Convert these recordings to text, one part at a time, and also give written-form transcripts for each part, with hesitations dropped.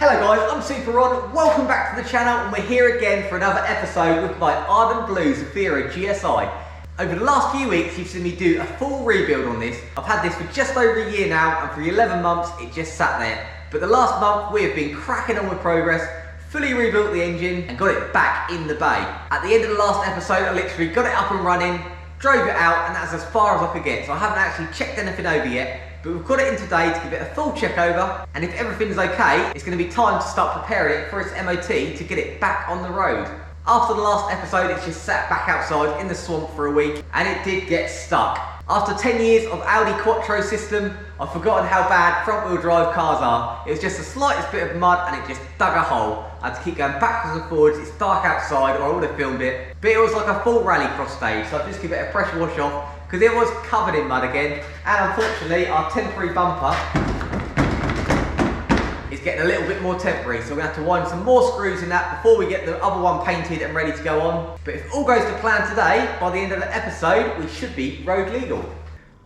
Hello guys, I'm Super Ron, welcome back to the channel and we're here again for another episode with my Ardent Blue Zafira GSI. Over the last few weeks you've seen me do a full rebuild on this. I've had this for just over a year now and for 11 months it just sat there. But the last month we have been cracking on with progress, fully rebuilt the engine and got it back in the bay. At the end of the last episode I literally got it up and running, drove it out, and that's as far as I could get. So I haven't actually checked anything over yet. But we've got it in today to give it a full check over, and if everything's okay, it's going to be time to start preparing it for its MOT to get it back on the road. After the last episode, it's just sat back outside in the swamp for a week, and it did get stuck. After 10 years of Audi Quattro system, I've forgotten how bad front wheel drive cars are. It was just the slightest bit of mud and it just dug a hole. I had to keep going backwards and forwards. It's dark outside or I would have filmed it. But it was like a full rallycross stage, so I just give it a pressure wash off because it was covered in mud again. And unfortunately, our temporary bumper is getting a little bit more temporary, so we're going to have to wind some more screws in that before we get the other one painted and ready to go on. But if all goes to plan today, by the end of the episode, we should be road legal.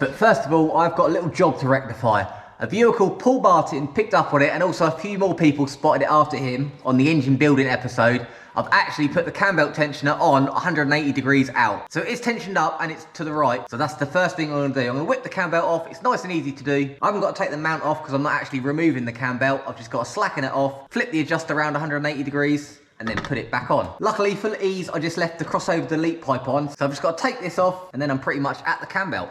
But first of all, I've got a little job to rectify. A viewer called Paul Martin picked up on it, and also a few more people spotted it after him on the engine building episode. I've actually put the cam belt tensioner on 180 degrees out. So it is tensioned up and it's to the right. So that's the first thing I'm gonna do. I'm gonna whip the cam belt off. It's nice and easy to do. I haven't got to take the mount off because I'm not actually removing the cam belt. I've just got to slacken it off, flip the adjuster around 180 degrees, and then put it back on. Luckily for ease, I just left the crossover delete pipe on. So I've just got to take this off and then I'm pretty much at the cam belt.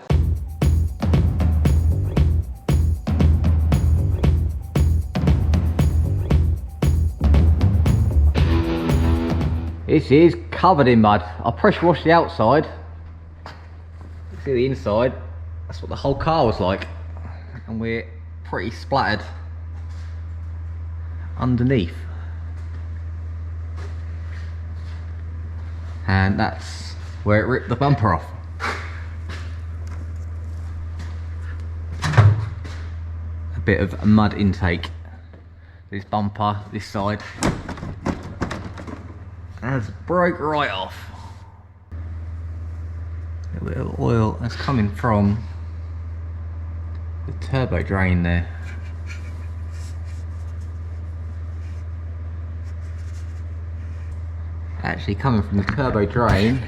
This is covered in mud. I pressure washed the outside. See the inside? That's what the whole car was like. And we're pretty splattered underneath. And that's where it ripped the bumper off. A bit of mud intake. This bumper, this side, has broke right off. A little bit of oil that's coming from the turbo drain there. Actually coming from the turbo drain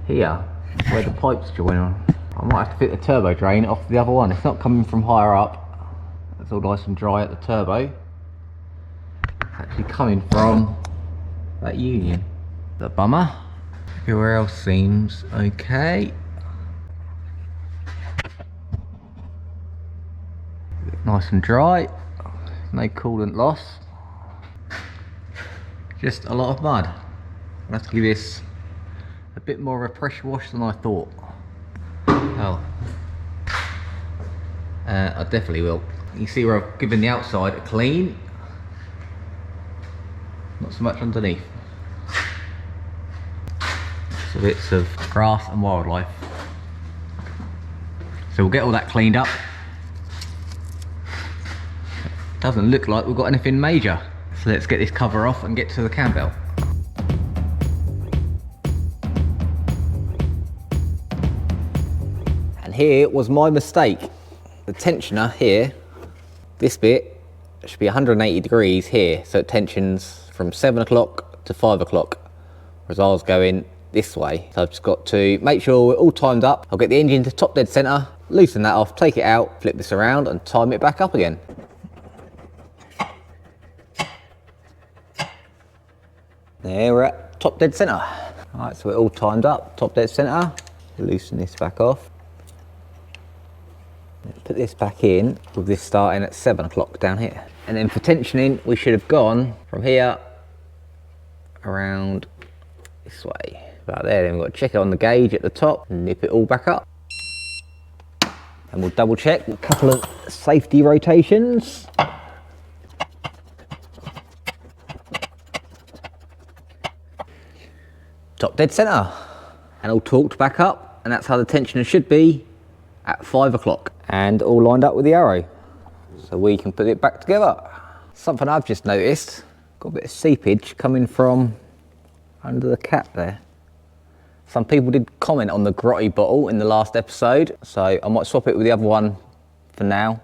here, where the pipes join on. I might have to fit the turbo drain off the other one. It's not coming from higher up. It's all nice and dry at the turbo. It's actually coming from that union. The bummer. Everywhere else seems okay. Nice and dry. No coolant loss. Just a lot of mud. I'll have to give this a bit more of a pressure wash than I thought. Oh. I definitely will. You see where I've given the outside a clean. Not so much underneath. So bits of grass and wildlife. So we'll get all that cleaned up. Doesn't look like we've got anything major. So let's get this cover off and get to the cam belt. And here was my mistake. The tensioner here, this bit should be 180 degrees here, so it tensions from 7 o'clock to 5 o'clock, whereas I was going this way. So I've just got to make sure we're all timed up. I'll get the engine to top dead center, loosen that off, take it out, flip this around and time it back up again. There, we're at top dead center. All right, so we're all timed up, top dead center. Loosen this back off. Let's put this back in with this starting at 7 o'clock down here. And then for tensioning, we should have gone from here around this way, about there. Then we've got to check it on the gauge at the top and nip it all back up. And we'll double check a couple of safety rotations. Top dead center. And all torqued back up, and that's how the tensioner should be at 5 o'clock. And all lined up with the arrow, so we can put it back together. Something I've just noticed, got a bit of seepage coming from under the cap there. Some people did comment on the grotty bottle in the last episode, so I might swap it with the other one for now.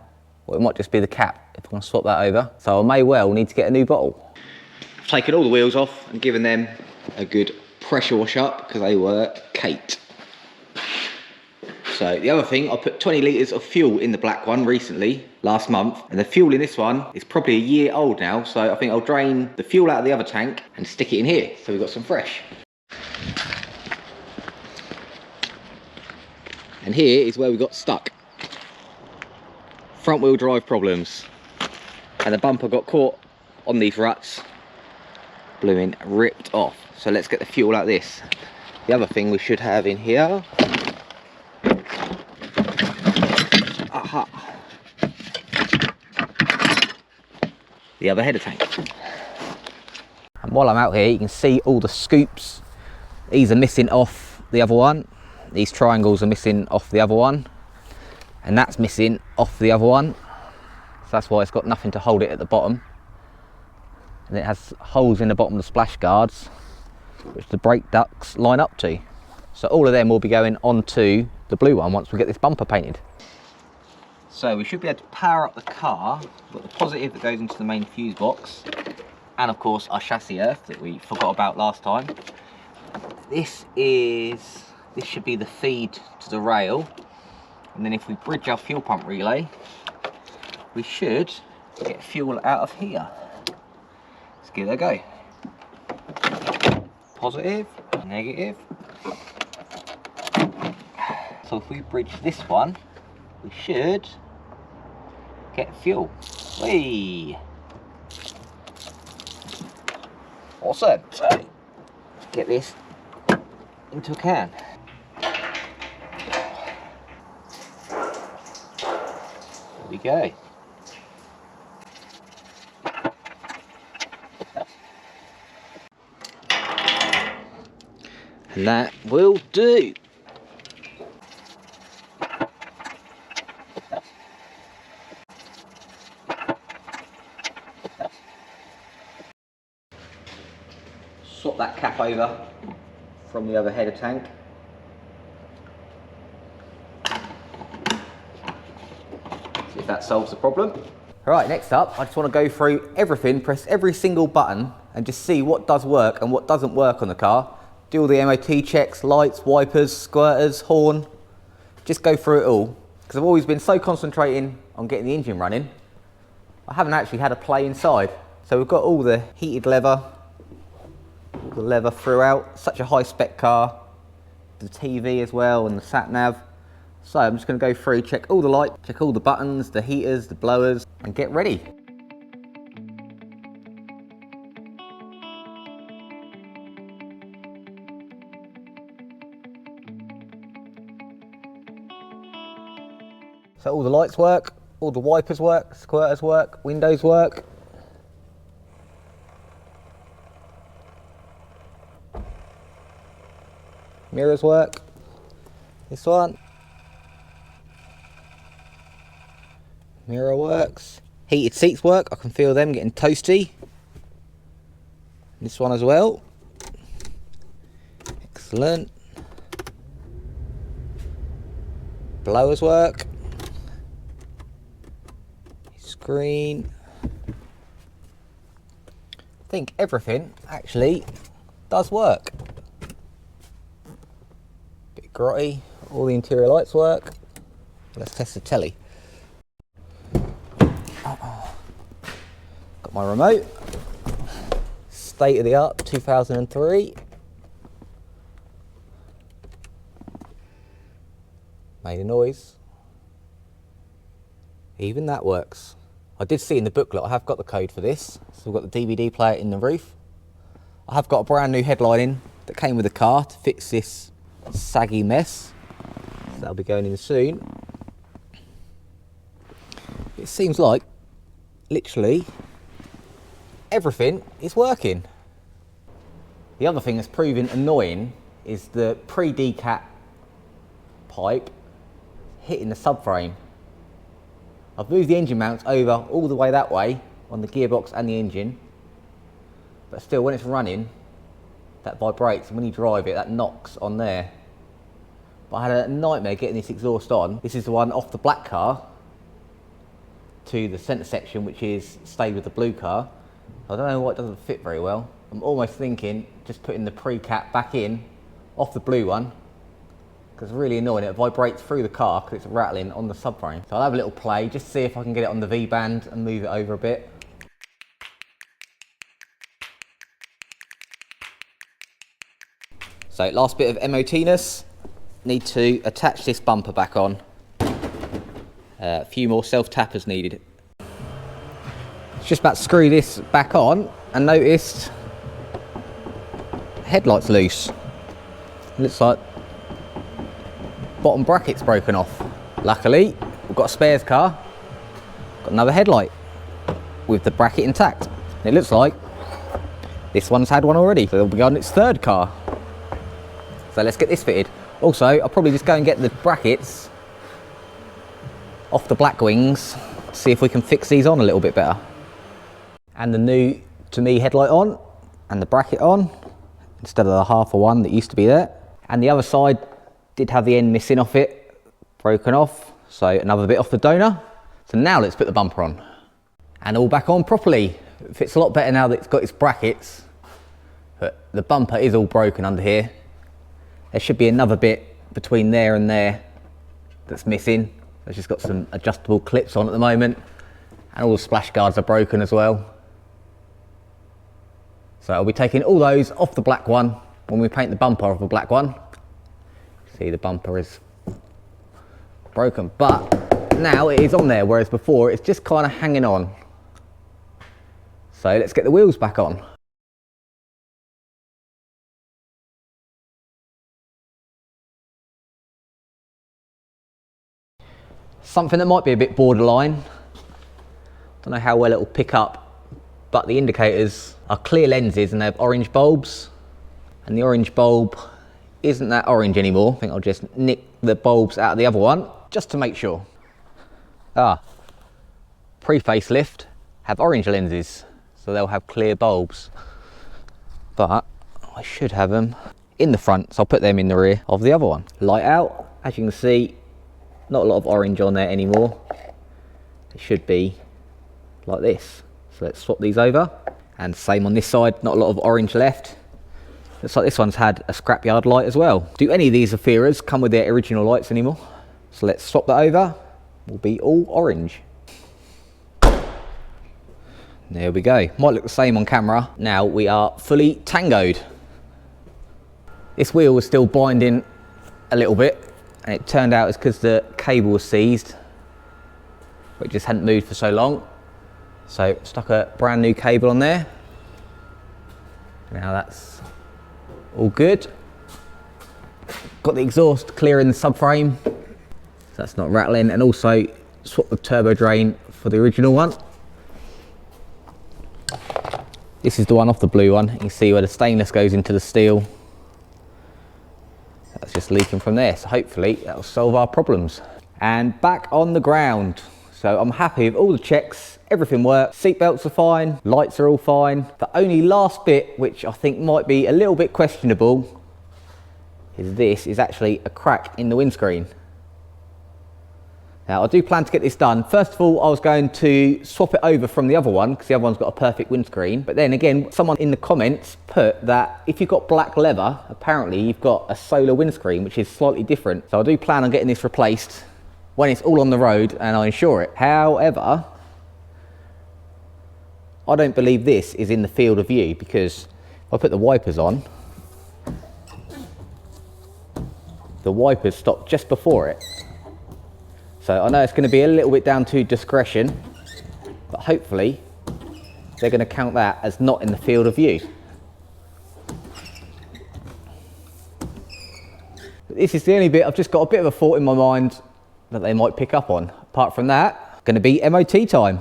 or it might just be the cap if I want to swap that over. So I may well need to get a new bottle. I've taken all the wheels off and given them a good pressure wash up because they were caked. So the other thing, I put 20 litres of fuel in the black one recently, last month, and the fuel in this one is probably a year old now, so I think I'll drain the fuel out of the other tank and stick it in here, so we've got some fresh. And here is where we got stuck. Front wheel drive problems. And the bumper got caught on these ruts, blooming ripped off. So let's get the fuel out of this. The other thing we should have in here, the other header tank. And while I'm out here, you can see all the scoops. These are missing off the other one. These triangles are missing off the other one. And that's missing off the other one. So that's why it's got nothing to hold it at the bottom. And it has holes in the bottom of the splash guards, which the brake ducts line up to. So all of them will be going onto the blue one once we get this bumper painted. So we should be able to power up the car. We've got the positive that goes into the main fuse box, and of course our chassis earth that we forgot about last time. This should be the feed to the rail, and then if we bridge our fuel pump relay, we should get fuel out of here. Let's give it a go. Positive, negative. So if we bridge this one, we should get fuel. Whee! Awesome. So get this into a can. There we go. And that will do. Swap that cap over from the other header tank. See if that solves the problem. Right, next up, I just want to go through everything, press every single button and just see what does work and what doesn't work on the car. Do all the MOT checks, lights, wipers, squirters, horn. Just go through it all. Because I've always been so concentrating on getting the engine running, I haven't actually had a play inside. So we've got all the heated leather, the leather throughout, such a high spec car, the TV as well and the sat nav. So I'm just going to go through, check all the lights, check all the buttons, the heaters, the blowers, and get ready. So all the lights work, all the wipers work, squirters work, windows work. Mirrors work. This one. Mirror works. Heated seats work. I can feel them getting toasty. This one as well. Excellent. Blowers work. Screen. I think everything actually does work. Bit grotty. All the interior lights work. Let's test the telly. Got my remote. State of the art 2003. Made a noise. Even that works. I did see in the booklet I have got the code for this. So we've got the DVD player in the roof. I have got a brand new headlining that came with the car to fix this saggy mess. So that'll be going in soon. It seems like literally everything is working. The other thing that's proving annoying is the pre-decat pipe hitting the subframe. I've moved the engine mounts over all the way that way on the gearbox and the engine, but still when it's running that vibrates, and when you drive it that knocks on there. But I had a nightmare getting this exhaust on. This is the one off the black car, to the centre section, which is stayed with the blue car. I don't know why it doesn't fit very well. I'm almost thinking just putting the pre-cap back in off the blue one, because it's really annoying. It vibrates through the car because it's rattling on the subframe. So I'll have a little play, just see if I can get it on the V-band and move it over a bit. So last bit of MOT-ness, need to attach this bumper back on. A few more self-tappers needed. It's just about to screw this back on and noticed the headlight's loose. It looks like bottom bracket's broken off. Luckily, we've got a spares car, got another headlight with the bracket intact. And it looks like this one's had one already, so it'll be on its third car. So let's get this fitted. Also, I'll probably just go and get the brackets off the black wings, see if we can fix these on a little bit better. And the new, to me, headlight on, and the bracket on, instead of the half of one that used to be there. And the other side did have the end missing off it, broken off, so another bit off the donor. So now let's put the bumper on. And all back on properly. It fits a lot better now that it's got its brackets, but the bumper is all broken under here. There should be another bit between there and there that's missing. It's just got some adjustable clips on at the moment, and all the splash guards are broken as well. So I'll be taking all those off the black one when we paint the bumper of the black one. See, the bumper is broken, but now it is on there, whereas before it's just kind of hanging on. So let's get the wheels back on. Something that might be a bit borderline, don't know how well it will pick up, but the indicators are clear lenses and they have orange bulbs, and the orange bulb isn't that orange anymore. I think I'll just nick the bulbs out of the other one just to make sure. Pre-facelift have orange lenses, so they'll have clear bulbs, but I should have them in the front, so I'll put them in the rear of the other one. Light out, as you can see, not a lot of orange on there anymore. It should be like this. So let's swap these over. And same on this side, not a lot of orange left. Looks like this one's had a scrapyard light as well. Do any of these Zafiras come with their original lights anymore? So let's swap that over. Will be all orange. There we go. Might look the same on camera. Now we are fully tangoed. This wheel was still binding a little bit, and it turned out it's because the cable was seized, but it just hadn't moved for so long. So stuck a brand new cable on there. Now that's all good. Got the exhaust clearing the subframe, so that's not rattling, and also swapped the turbo drain for the original one. This is the one off the blue one. You can see where the stainless goes into the steel. That's just leaking from there, so hopefully that'll solve our problems. And back on the ground. So I'm happy with all the checks, everything works, seat belts are fine, lights are all fine. The only last bit, which I think might be a little bit questionable, is actually a crack in the windscreen. Now I do plan to get this done. First of all, I was going to swap it over from the other one, because the other one's got a perfect windscreen. But then again, someone in the comments put that if you've got black leather, apparently you've got a solar windscreen, which is slightly different. So I do plan on getting this replaced when it's all on the road and I insure it. However, I don't believe this is in the field of view, because if I put the wipers on, the wipers stop just before it. So I know it's going to be a little bit down to discretion, but hopefully they're going to count that as not in the field of view. But this is the only bit, I've just got a bit of a thought in my mind that they might pick up on. Apart from that, going to be MOT time.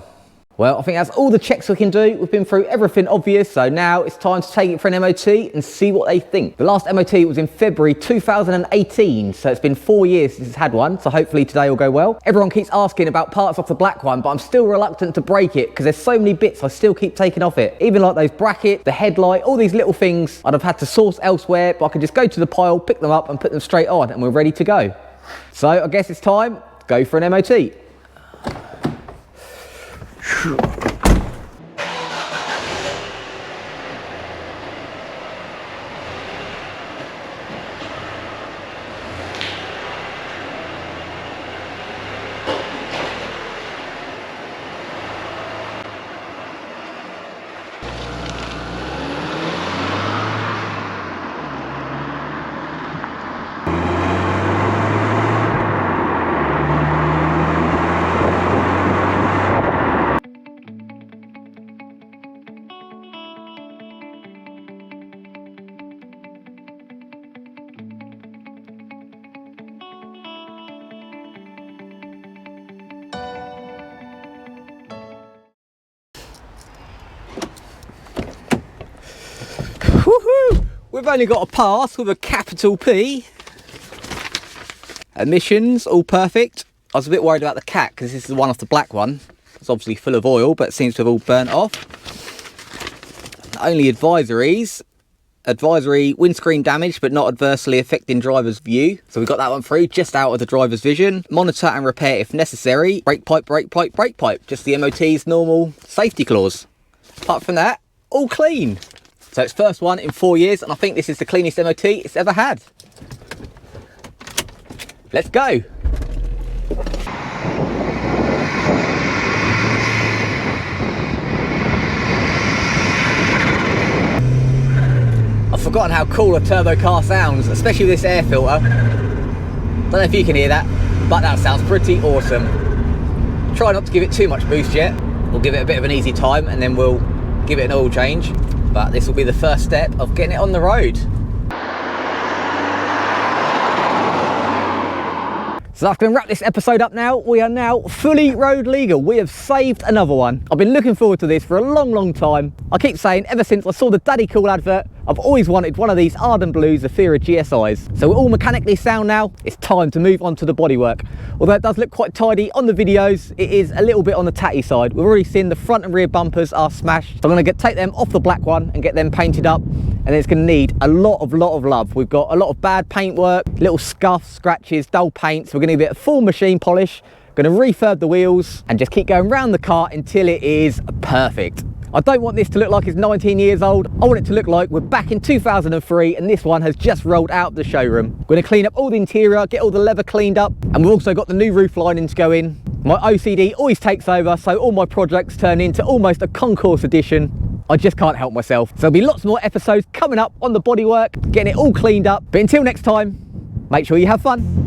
Well, I think that's all the checks we can do. We've been through everything obvious, so now it's time to take it for an MOT and see what they think. The last MOT was in February 2018, so it's been 4 years since it's had one, so hopefully today will go well. Everyone keeps asking about parts off the black one, but I'm still reluctant to break it because there's so many bits I still keep taking off it. Even like those brackets, the headlight, all these little things I'd have had to source elsewhere, but I could just go to the pile, pick them up and put them straight on and we're ready to go. So I guess it's time to go for an MOT. Woohoo! We've only got a pass with a capital P. Emissions, all perfect. I was a bit worried about the cat because this is the one off the black one. It's obviously full of oil, but it seems to have all burnt off. Only advisories. Advisory, windscreen damage, but not adversely affecting driver's view. So we got that one through, just out of the driver's vision. Monitor and repair if necessary. Brake pipe, brake pipe, brake pipe. Just the MOT's normal safety clause. Apart from that, all clean. So it's first one in 4 years, and I think this is the cleanest MOT it's ever had. Let's go. I've forgotten how cool a turbo car sounds, especially with this air filter. Don't know if you can hear that, but that sounds pretty awesome. Try not to give it too much boost yet. We'll give it a bit of an easy time, and then we'll give it an oil change. But this will be the first step of getting it on the road. So that's going to wrap this episode up now. We are now fully road legal. We have saved another one. I've been looking forward to this for a long time. I keep saying ever since I saw the Daddy Cool advert, I've always wanted one of these Arden Blue Zafira GSIs. So we're all mechanically sound now. It's time to move on to the bodywork. Although it does look quite tidy on the videos, it is a little bit on the tatty side. We've already seen the front and rear bumpers are smashed. So I'm going to take them off the black one and get them painted up. And it's going to need a lot of love. We've got a lot of bad paintwork, little scuffs, scratches, dull paint. So we're going to give it a full machine polish. Going to refurb the wheels and just keep going around the car until it is perfect. I don't want this to look like it's 19 years old. I want it to look like we're back in 2003 and this one has just rolled out of the showroom. We're going to clean up all the interior, get all the leather cleaned up, and we've also got the new roof lining to go in. My OCD always takes over, so all my projects turn into almost a concourse edition. I just can't help myself. So there'll be lots more episodes coming up on the bodywork, getting it all cleaned up. But until next time, make sure you have fun.